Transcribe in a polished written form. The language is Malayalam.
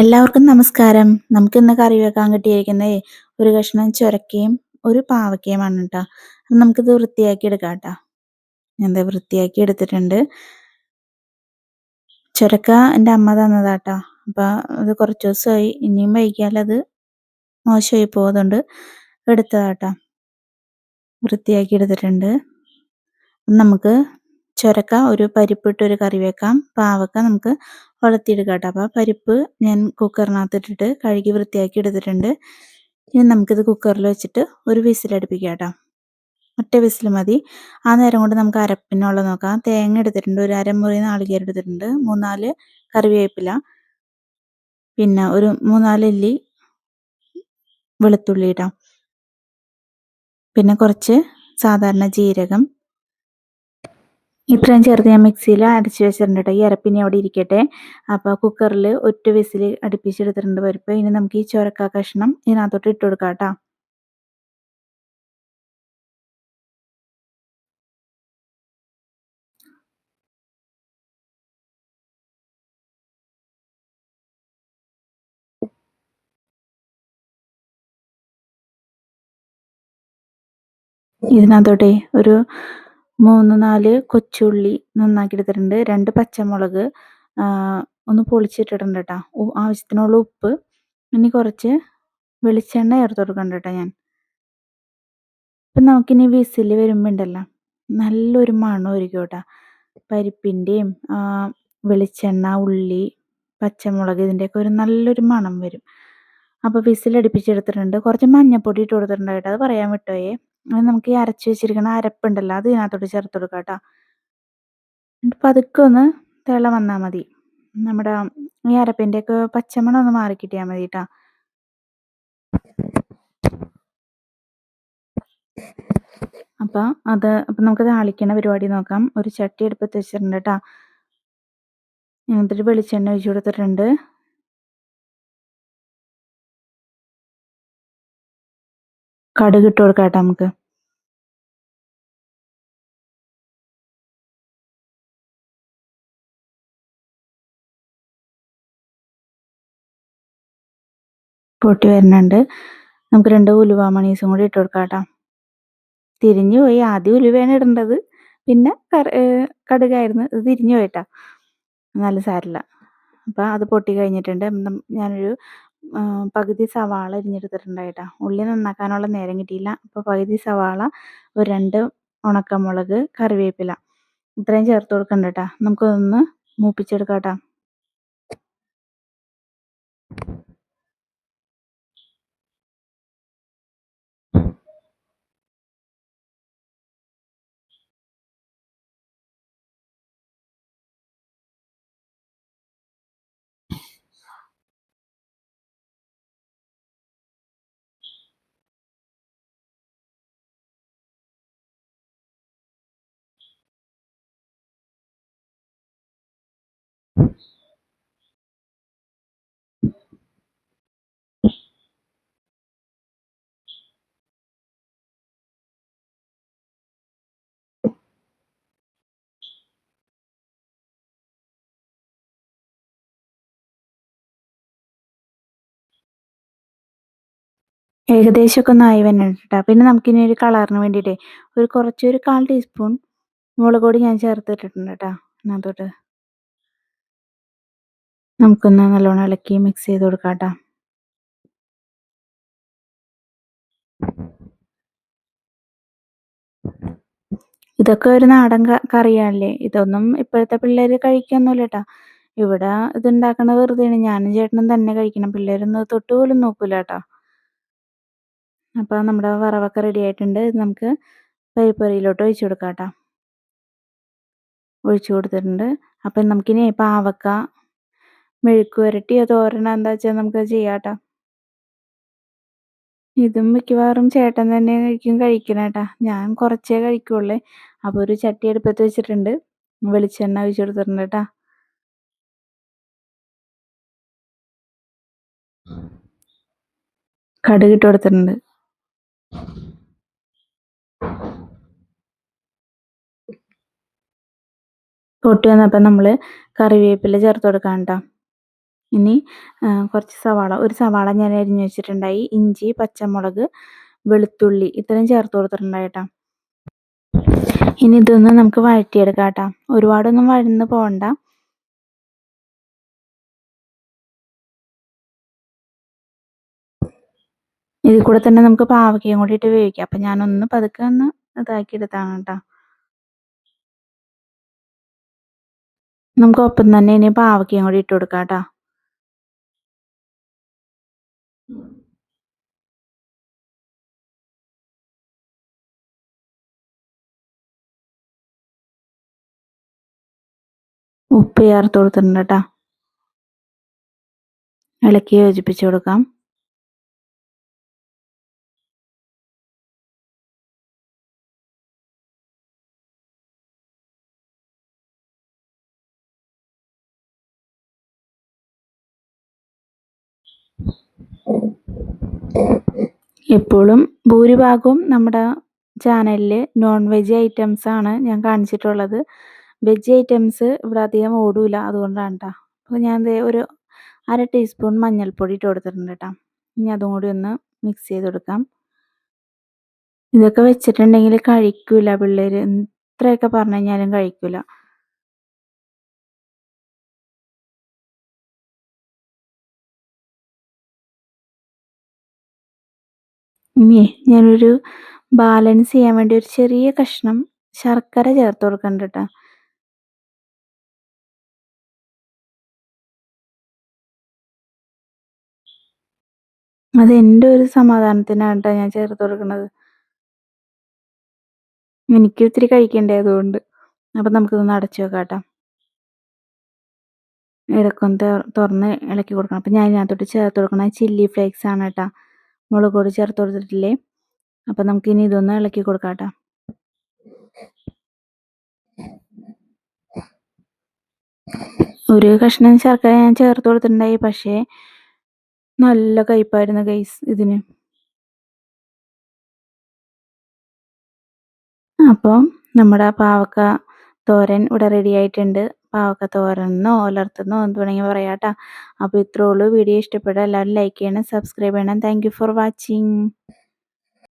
എല്ലാവർക്കും നമസ്കാരം. നമുക്കിന്ന് കറി വെക്കാൻ കിട്ടിയിരിക്കുന്നത് ഒരു കഷ്ണം ചുരക്കയും ഒരു പാവയ്ക്കയുമാണ് കേട്ടോ. നമുക്കിത് വൃത്തിയാക്കി എടുക്കാം കേട്ടോ. ഞാനിത് വൃത്തിയാക്കി എടുത്തിട്ടുണ്ട്. ചുരക്ക എൻ്റെ അമ്മ തന്നതാട്ടോ. അപ്പം അത് കുറച്ച് ദിവസമായി, ഇനിയും വൈകിയാൽ അത് മോശമായി പോകുന്നുണ്ട്, എടുത്തതാട്ടോ. വൃത്തിയാക്കി എടുത്തിട്ടുണ്ട്. നമുക്ക് ചുരക്ക ഒരു പരിപ്പിട്ടൊരു കറി വെക്കാം. പാവക്ക നമുക്ക് വളർത്തിയെടുക്കാം കേട്ടോ. അപ്പോൾ പരിപ്പ് ഞാൻ കുക്കറിനകത്ത് ഇട്ടിട്ട് കഴുകി വൃത്തിയാക്കി എടുത്തിട്ടുണ്ട്. ഇനി നമുക്കിത് കുക്കറിൽ വെച്ചിട്ട് ഒരു വിസിലടുപ്പിക്കാം കേട്ടോ. ഒറ്റ വിസിൽ മതി. ആ നേരം കൊണ്ട് നമുക്ക് അരപ്പിനുള്ളത് നോക്കാം. തേങ്ങ എടുത്തിട്ടുണ്ട്, ഒരു അരമുറി നാളികേരം എടുത്തിട്ടുണ്ട്, 3-4 കറിവേപ്പില, പിന്നെ ഒരു 3-4 അല്ലി വെളുത്തുള്ളി ഇടാം, പിന്നെ കുറച്ച് സാധാരണ ജീരകം, ഇത്രയും ചേർത്ത് ഞാൻ മിക്സിയിൽ അരച്ച് വെച്ചിട്ടുണ്ട് കേട്ടോ. ഈ അരപ്പിനി അവിടെ ഇരിക്കട്ടെ. അപ്പോൾ കുക്കറിൽ ഒറ്റ വിസിൽ അടുപ്പിച്ചെടുത്തിട്ടുണ്ട് പരിപ്പ്. ഇനി നമുക്ക് ഈ ചുരക്ക കഷ്ണം ഇതിനകത്തോട്ട് ഇട്ട് കൊടുക്കാം കേട്ടോ. ഇതിനകത്തോട്ടെ ഒരു 3-4 കൊച്ചുള്ളി നന്നാക്കി എടുത്തിട്ടുണ്ട്, 2 പച്ചമുളക് ഒന്ന് പൊളിച്ചിട്ടിട്ടുണ്ട് കേട്ടോ. ആവശ്യത്തിനുള്ള ഉപ്പ്, ഇനി കുറച്ച് വെളിച്ചെണ്ണ ചേർത്ത് കൊടുക്കണ്ട കേട്ടോ ഞാൻ. ഇപ്പം നമുക്കിനി വിസിൽ വരുമ്പോൾ ഉണ്ടല്ലോ നല്ലൊരു മണമായിരിക്കും കേട്ടോ. പരിപ്പിൻ്റെയും വെളിച്ചെണ്ണ, ഉള്ളി, പച്ചമുളക് ഇതിൻ്റെയൊക്കെ ഒരു നല്ലൊരു മണം വരും. അപ്പോൾ വിസിലടുപ്പിച്ചെടുത്തിട്ടുണ്ട്. കുറച്ച് മഞ്ഞൾപ്പൊടി ഇട്ട് കൊടുത്തിട്ടുണ്ട് കേട്ടോ, അത് പറയാൻ വിട്ടുപോയേ. അത് നമുക്ക് ഈ അരച്ച് വെച്ചിരിക്കുന്ന അരപ്പുണ്ടല്ലോ അത് ഇതിനകത്തോട്ട് ചേർത്ത് കൊടുക്കാം കേട്ടോ. എന്നിട്ട് പതുക്കെ ഒന്ന് തിള വന്നാൽ മതി. നമ്മുടെ ഈ അരപ്പിൻ്റെയൊക്കെ പച്ചമണം ഒന്ന് മാറിക്കിട്ടിയാൽ മതി കേട്ടോ. അപ്പം നമുക്ക് താളിക്കണ പരിപാടി നോക്കാം. ഒരു ചട്ടി അടുപ്പത്ത് വെച്ചിട്ടുണ്ട് കേട്ടോ. എന്നിട്ട് വെളിച്ചെണ്ണ ഒഴിച്ച് കൊടുത്തിട്ടുണ്ട്. കടുക് ഇട്ട് കൊടുക്കാം കേട്ടോ നമുക്ക്. പൊട്ടി വരുന്നുണ്ട്. നമുക്ക് 2 ഉലുവാമണീസും കൂടി ഇട്ട് കൊടുക്കാം കേട്ടോ. തിരിഞ്ഞു പോയി, ആദ്യം ഉലുവയാണ് ഇടേണ്ടത്, പിന്നെ കടുകായിരുന്നു, ഇത് തിരിഞ്ഞു പോയിട്ടാ. നല്ല സാരില്ല. അപ്പം അത് പൊട്ടി കഴിഞ്ഞിട്ടുണ്ട്. ഞാനൊരു പകുതി സവാള അരിഞ്ഞെടുത്തിട്ടുണ്ട് കേട്ടോ. ഉള്ളി നന്നാക്കാനുള്ള നേരം കിട്ടിയില്ല. അപ്പോൾ പകുതി സവാള, ഒരു 2 ഉണക്കമുളക്, കറിവേപ്പില ഇത്രയും ചേർത്ത് കൊടുക്കണ്ട കേട്ടോ. നമുക്കൊന്ന് മൂപ്പിച്ചെടുക്കാം കേട്ടോ. ഏകദേശമൊക്കെ ഒന്ന് ആയി വരുന്നുണ്ട് കേട്ടോ. പിന്നെ നമുക്കിനി ഒരു കളറിന് വേണ്ടിയിട്ടേ ഒരു 1/4 ടീസ്പൂൺ മുളക് പൊടി ഞാൻ ചേർത്തിട്ടിട്ടുണ്ട് കേട്ടോ അതിനകത്തോട്ട്. നമുക്കൊന്ന് നല്ലോണം ഇളക്കി മിക്സ് ചെയ്ത് കൊടുക്കാം കേട്ടോ. ഇതൊക്കെ ഒരു നാടൻ കറിയല്ലേ. ഇതൊന്നും ഇപ്പോഴത്തെ പിള്ളേർ കഴിക്കൊന്നുമില്ല കേട്ടോ. ഇവിടെ ഇതുണ്ടാക്കണത് വെറുതെയാണ്. ഞാനും ചേട്ടനും തന്നെ കഴിക്കണം. പിള്ളേരൊന്നും തൊട്ട് പോലും നോക്കൂല കേട്ടോ. അപ്പോൾ നമ്മുടെ വറവൊക്കെ റെഡി ആയിട്ടുണ്ട്. ഇത് നമുക്ക് പരിപ്പറിയിലോട്ട് ഒഴിച്ചു കൊടുക്കാം കേട്ടോ. ഒഴിച്ചു കൊടുത്തിട്ടുണ്ട്. അപ്പം നമുക്കിനി പാവക്ക മെഴുക്ക് പുരട്ടിയോ തോരനോ എന്താ വെച്ചാൽ നമുക്ക് ചെയ്യാം കേട്ടോ. ഇതും മിക്കവാറും ചേട്ടൻ തന്നെ കഴിക്കണം കേട്ടോ. ഞാൻ കുറച്ചേ കഴിക്കുള്ളേ. അപ്പോൾ ഒരു ചട്ടി അടുപ്പത്ത് വെച്ചിട്ടുണ്ട്, വെളിച്ചെണ്ണ ഒഴിച്ചു കൊടുത്തിട്ടുണ്ട് കേട്ടോ. കടുക് ഇട്ട് കൊടുത്തിട്ടുണ്ട്. പൊട്ടി വന്നപ്പോൾ നമ്മൾ കറിവേപ്പില ചേർത്ത് കൊടുക്കാം കേട്ടോ. ഇനി കുറച്ച് ഒരു സവാള ഞാൻ അരിഞ്ഞ് വെച്ചിട്ടുണ്ടായി. ഇഞ്ചി, പച്ചമുളക്, വെളുത്തുള്ളി ഇത്രയും ചേർത്ത് കൊടുത്തിട്ടുണ്ടായി കേട്ടോ. ഇനി ഇതൊന്ന് നമുക്ക് വഴറ്റിയെടുക്കാം കേട്ടോ. ഒരുപാടൊന്നും വഴന്ന് പോകണ്ട. ഇതിൽ കൂടെ തന്നെ നമുക്ക് പാവയ്ക്കയും കൂടി ഇട്ട് വേവിക്കാം. അപ്പം ഞാനൊന്ന് പതുക്കെ ഒന്ന് ഇതാക്കി എടുത്താണ് കേട്ടോ. നമുക്ക് ഒപ്പം തന്നെ ഇനി പാവയ്ക്കയും കൂടി ഇട്ട് കൊടുക്കാം കേട്ടോ. ഉപ്പ് ചേർത്ത് കൊടുത്തിട്ടുണ്ട് കേട്ടോ. ഇളക്കി യോജിപ്പിച്ച് കൊടുക്കാം. എപ്പോഴും ഭൂരിഭാഗവും നമ്മുടെ ചാനലിൽ നോൺ വെജ് ഐറ്റംസ് ആണ് ഞാൻ കാണിച്ചിട്ടുള്ളത്. വെജ് ഐറ്റംസ് ഇവിടെ അധികം ഓടൂല, അതുകൊണ്ടാണ് കേട്ടോ. അപ്പോൾ ഞാൻ ഒരു 1/2 ടീസ്പൂൺ മഞ്ഞൾപ്പൊടി ഇട്ട് കൊടുത്തിട്ടുണ്ട് കേട്ടോ. ഇനി അതും കൂടി ഒന്ന് മിക്സ് ചെയ്ത് കൊടുക്കാം. ഇതൊക്കെ വെച്ചിട്ടുണ്ടെങ്കിൽ കഴിക്കൂല പിള്ളേർ, എത്രയൊക്കെ പറഞ്ഞു കഴിഞ്ഞാലും കഴിക്കൂല. ഇനി ഞാനൊരു ബാലൻസ് ചെയ്യാൻ വേണ്ടി ഒരു ചെറിയ കഷ്ണം ശർക്കര ചേർത്ത് കൊടുക്കുന്നുണ്ട് കേട്ടോ. അത് എൻ്റെ ഒരു സമാധാനത്തിനാണ് കേട്ടോ ഞാൻ ചേർത്ത് കൊടുക്കുന്നത്. എനിക്ക് ഇത്തിരി കഴിക്കണ്ടേ, അതുകൊണ്ട്. അപ്പം നമുക്കിതൊന്ന് അടച്ചു വെക്കാം കേട്ടോ. ഇടയ്ക്കൊന്ന് തുറന്ന് ഇളക്കി കൊടുക്കണം. അപ്പം ഞാൻ ഇതിനകത്തോട്ട് ചേർത്ത് കൊടുക്കണത് ചില്ലി ഫ്ലേക്സ് ആണ് കേട്ടോ. മുളക് പൊടി ചേർത്ത് കൊടുത്തിട്ടില്ലേ. അപ്പം നമുക്കിനി ഇതൊന്ന് ഇളക്കി കൊടുക്കാം കേട്ടോ. ഒരു കഷ്ണം ശർക്കര ഞാൻ ചേർത്ത് കൊടുത്തിട്ടുണ്ടായി, പക്ഷേ നല്ല കയ്പ്പായിരുന്നു ഗൈസ് ഇതിന്. അപ്പോൾ നമ്മുടെ പാവക്ക തോരൻ ഇവിടെ റെഡി ആയിട്ടുണ്ട്. പാവക്ക തോരനെന്നോ ഒലർത്തുന്നോ എന്ത് വേണമെങ്കിൽ പറയാം കേട്ടോ. അപ്പോൾ ഇത്രേ ഉള്ളൂ. വീഡിയോ ഇഷ്ടപ്പെട്ടാൽ എല്ലാവരും ലൈക്ക് ചെയ്യണം, സബ്സ്ക്രൈബ് ചെയ്യണം. Thank you for watching.